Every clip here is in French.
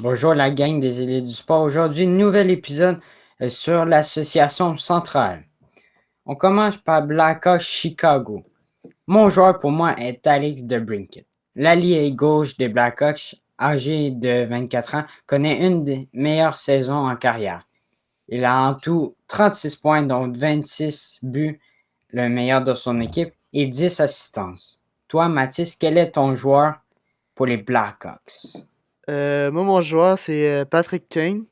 Bonjour la gang des élites du sport. Aujourd'hui, nouvel épisode sur l'association centrale. On commence par Blackhawks Chicago. Mon joueur pour moi est Alex DeBrincat. L'allié gauche des Blackhawks, âgé de 24 ans, connaît une des meilleures saisons en carrière. Il a en tout 36 points, dont 26 buts, le meilleur de son équipe, et 10 assistances. Toi, Mathis, quel est ton joueur pour les Blackhawks? Moi, mon joueur, c'est Patrick Kane.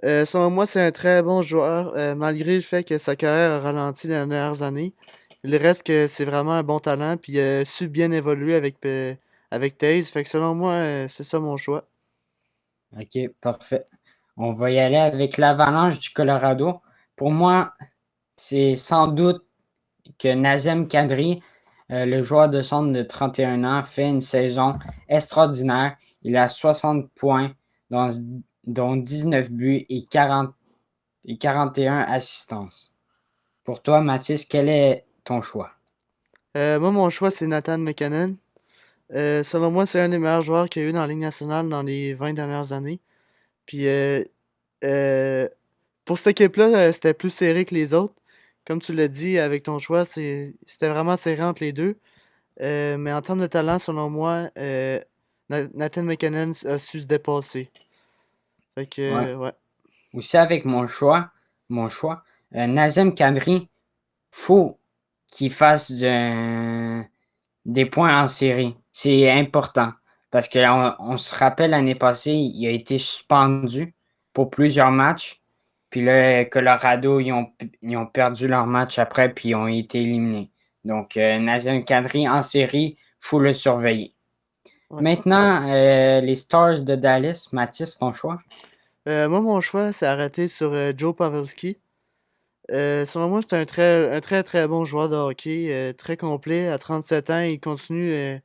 Selon moi, c'est un très bon joueur, malgré le fait que sa carrière a ralenti les dernières années. Il reste que c'est vraiment un bon talent, puis il a su bien évoluer avec Taze. Fait que selon moi, c'est ça mon choix. OK, parfait. On va y aller avec l'Avalanche du Colorado. Pour moi, c'est sans doute que Nazem Kadri, le joueur de centre de 31 ans, fait une saison extraordinaire. Il a 60 points, dont, dont 19 buts et 41 assistances. Pour toi, Mathis, quel est ton choix? Moi, mon choix, c'est Nathan McKinnon. Selon moi, c'est un des meilleurs joueurs qu'il y a eu dans la Ligue nationale dans les 20 dernières années. Puis euh, pour cette équipe-là, c'était plus serré que les autres. Comme tu l'as dit avec ton choix, c'était vraiment serré entre les deux. Mais en termes de talent, selon moi, Nathan McKinnon a su se dépasser. Fait que, Ouais. ouais. Aussi avec mon choix, Nazem Kadri, faut qu'il fasse des points en série. C'est important parce qu'on se rappelle l'année passée, il a été suspendu pour plusieurs matchs. Puis là, Colorado, ils ont perdu leur match après, puis ils ont été éliminés. Donc, Nazem Kadri en série, il faut le surveiller. Ouais. Maintenant, les Stars de Dallas, Mathis, ton choix? Moi, mon choix, c'est arrêté sur Joe Pavelski. Selon moi, c'est un très bon joueur de hockey, très complet. À 37 ans, il continue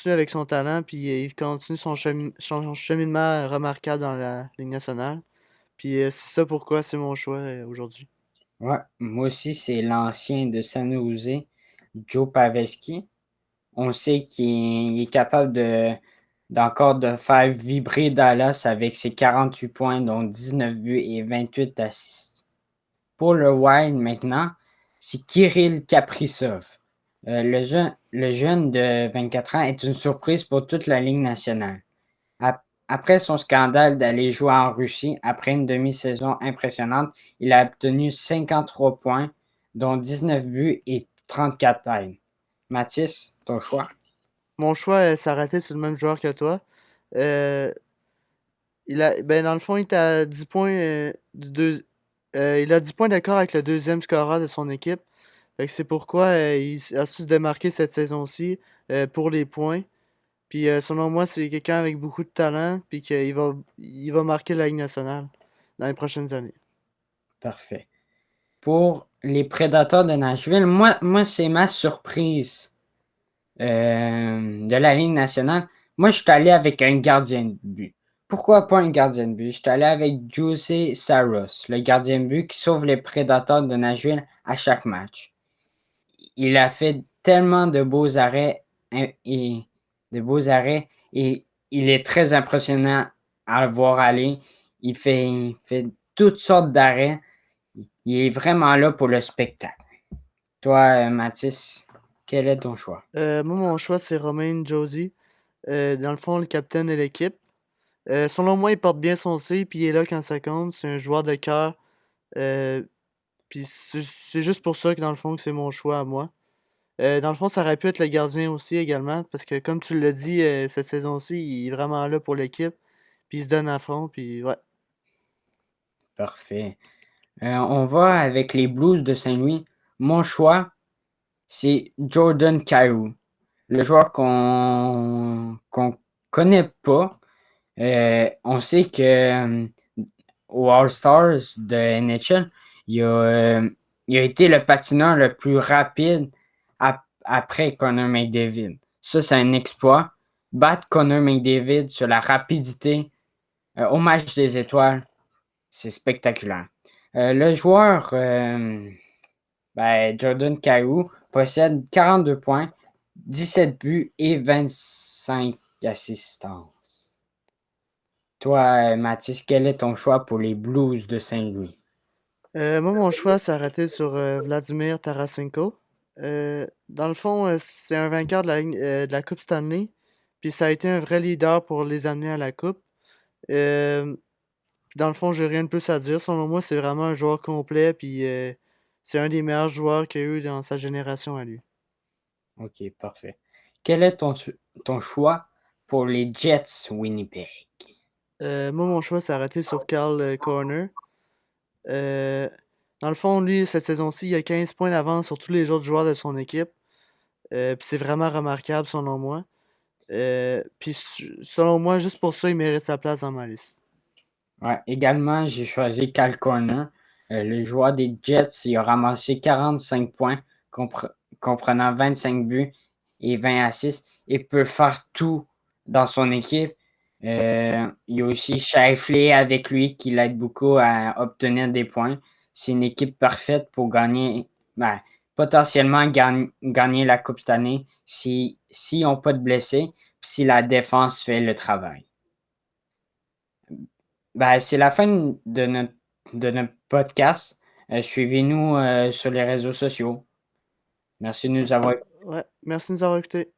avec son talent, puis il continue son cheminement remarquable dans la Ligue nationale. Puis c'est ça pourquoi c'est mon choix aujourd'hui. Ouais, moi aussi, c'est l'ancien de San Jose, Joe Pavelski. On sait qu'il est capable d'encore de faire vibrer Dallas avec ses 48 points, dont 19 buts et 28 assists. Pour le Wild maintenant, c'est Kirill Kaprizov. Le jeune de 24 ans est une surprise pour toute la Ligue nationale. Après son scandale d'aller jouer en Russie après une demi-saison impressionnante, il a obtenu 53 points, dont 19 buts et 34 aides. Mathis, ton choix? Mon choix, c'est arrêté sur le même joueur que toi. Euh, ben, dans le fond, il est à 10 points, il a 10 points d'accord avec le deuxième scoreur de son équipe. Fait que c'est pourquoi a su se démarquer cette saison-ci pour les points. Puis selon moi, c'est quelqu'un avec beaucoup de talent, puis qu'il va marquer la Ligue nationale dans les prochaines années. Parfait. Pour les Prédateurs de Nashville, moi c'est ma surprise de la Ligue nationale. Moi, je suis allé avec un gardien de but. Pourquoi pas un gardien de but? Je suis allé avec Jose Saros, le gardien de but qui sauve les Prédateurs de Nashville à chaque match. Il a fait tellement de beaux arrêts et il est très impressionnant à le voir aller. Il fait toutes sortes d'arrêts. Il est vraiment là pour le spectacle. Toi, Mathis, quel est ton choix? Moi, mon choix, c'est Romain Josi. Dans le fond, le capitaine de l'équipe. Selon moi, il porte bien son C, puis il est là quand ça compte. C'est un joueur de cœur. Euh, Puis c'est juste pour ça que dans le fond, que c'est mon choix à moi. Dans le fond, ça aurait pu être le gardien aussi également, parce que comme tu l'as dit, cette saison-ci, il est vraiment là pour l'équipe, puis il se donne à fond, puis ouais. Parfait. On va avec les Blues de Saint-Louis. Mon choix, c'est Jordan Kyrou, le joueur qu'on connaît pas. On sait que au All-Stars de NHL, il a été le patineur le plus rapide après Connor McDavid. Ça, c'est un exploit. Battre Connor McDavid sur la rapidité au match des étoiles, c'est spectaculaire. Le joueur, Jordan Kyrou, possède 42 points, 17 buts et 25 assistances. toi, Mathis, quel est ton choix pour les Blues de Saint-Louis? Moi, mon choix s'est arrêté sur Vladimir Tarasenko. Dans le fond, c'est un vainqueur de la Coupe Stanley. Puis ça a été un vrai leader pour les amener à la Coupe. Euh, Puis dans le fond, j'ai rien de plus à dire. Selon moi, c'est vraiment un joueur complet. Puis c'est un des meilleurs joueurs qu'il y a eu dans sa génération à lui. OK, parfait. Quel est ton choix pour les Jets Winnipeg? Moi, mon choix s'est arrêté sur Carl Corner. Euh, Dans le fond, lui, cette saison-ci, il a 15 points d'avance sur tous les autres joueurs de son équipe. Puis c'est vraiment remarquable selon moi. Puis selon moi, juste pour ça, il mérite sa place dans ma liste. Ouais, également, j'ai choisi Cal Corner. Le joueur des Jets, il a ramassé 45 points, comprenant 25 buts et 20 assists, et peut faire tout dans son équipe. Il y a aussi Shifley avec lui qui l'aide beaucoup à obtenir des points. C'est une équipe parfaite pour gagner, ben, potentiellement gagner la Coupe cette année si on pas de blessés, si la défense fait le travail. Ben, c'est la fin de notre podcast. Suivez-nous sur les réseaux sociaux. Merci de nous avoir Ouais, merci de nous avoir écoutés.